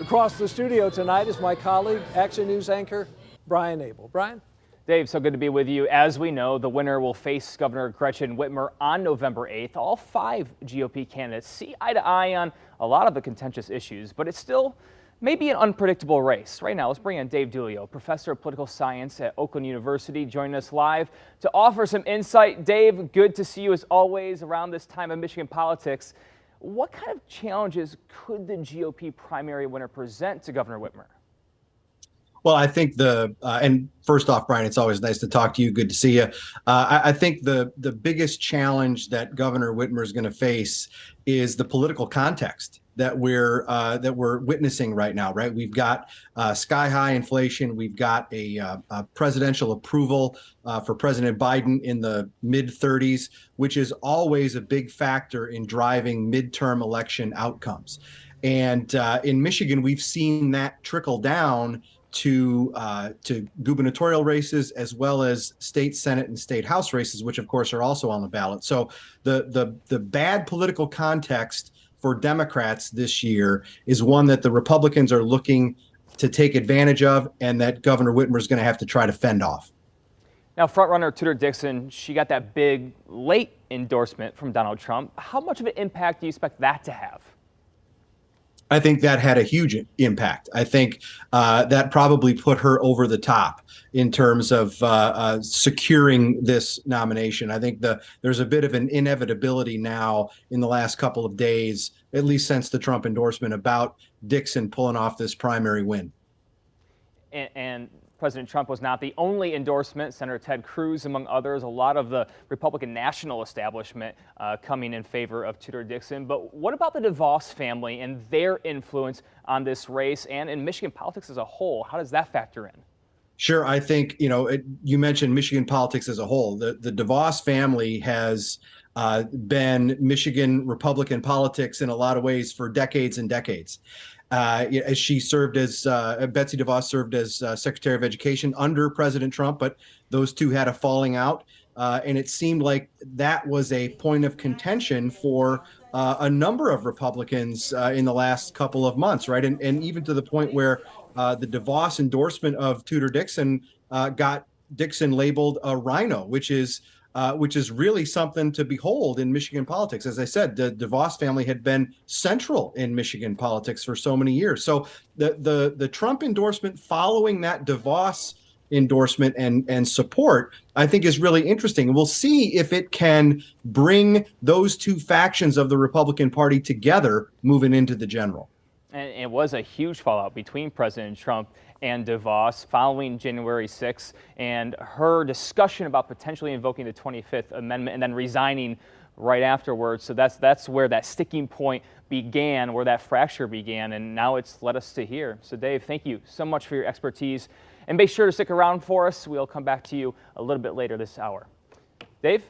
Across the studio tonight is my colleague, Action News anchor, Brian Abel. Brian? Dave, so good to be with you. As we know, the winner will face Governor Gretchen Whitmer on November 8th. All 5 GOP candidates see eye to eye on a lot of the contentious issues, but it's still maybe an unpredictable race. Right now, let's bring in Dave Dulio, professor of political science at Oakland University, joining us live to offer some insight. Dave, good to see you as always around this time of Michigan politics. What kind of challenges could the GOP primary winner present to Governor Whitmer? Well, I think and first off, Brian, it's always nice to talk to you. Good to see you. I think the biggest challenge that Governor Whitmer is going to face is the political context that we're witnessing right now. Right, we've got sky high inflation. We've got a presidential approval for President Biden in the mid-30s, which is always a big factor in driving midterm election outcomes. And in Michigan, we've seen that trickle down to gubernatorial races, as well as state Senate and state House races, which of course are also on the ballot. So the bad political context for Democrats this year is one that the Republicans are looking to take advantage of, and that Governor Whitmer is going to have to try to fend off. Now, frontrunner Tudor Dixon, she got that big late endorsement from Donald Trump. How much of an impact do you expect that to have? I think that had a huge impact. I think that probably put her over the top in terms of securing this nomination. I think there's a bit of an inevitability now in the last couple of days, at least since the Trump endorsement, about Dixon pulling off this primary win. And President Trump was not the only endorsement. Senator Ted Cruz, among others, a lot of the Republican national establishment coming in favor of Tudor Dixon. But what about the DeVos family and their influence on this race and in Michigan politics as a whole? How does that factor in? Sure. I think, you mentioned Michigan politics as a whole. The DeVos family has been Michigan Republican politics in a lot of ways for decades and decades. As she served as Betsy DeVos served as Secretary of Education under President Trump, but those two had a falling out. And it seemed like that was a point of contention for a number of Republicans in the last couple of months, right? And even to the point where the DeVos endorsement of Tudor Dixon got Dixon labeled a rhino, which is really something to behold in Michigan politics. As I said, the DeVos family had been central in Michigan politics for so many years. So the Trump endorsement following that DeVos endorsement and support, I think, is really interesting. We'll see if it can bring those two factions of the Republican Party together moving into the general. And it was a huge fallout between President Trump and DeVos following January 6th and her discussion about potentially invoking the 25th Amendment and then resigning right afterwards. So that's where that sticking point began, where that fracture began, and now it's led us to here. So Dave, thank you so much for your expertise, and make sure to stick around for us. We'll come back to you a little bit later this hour. Dave?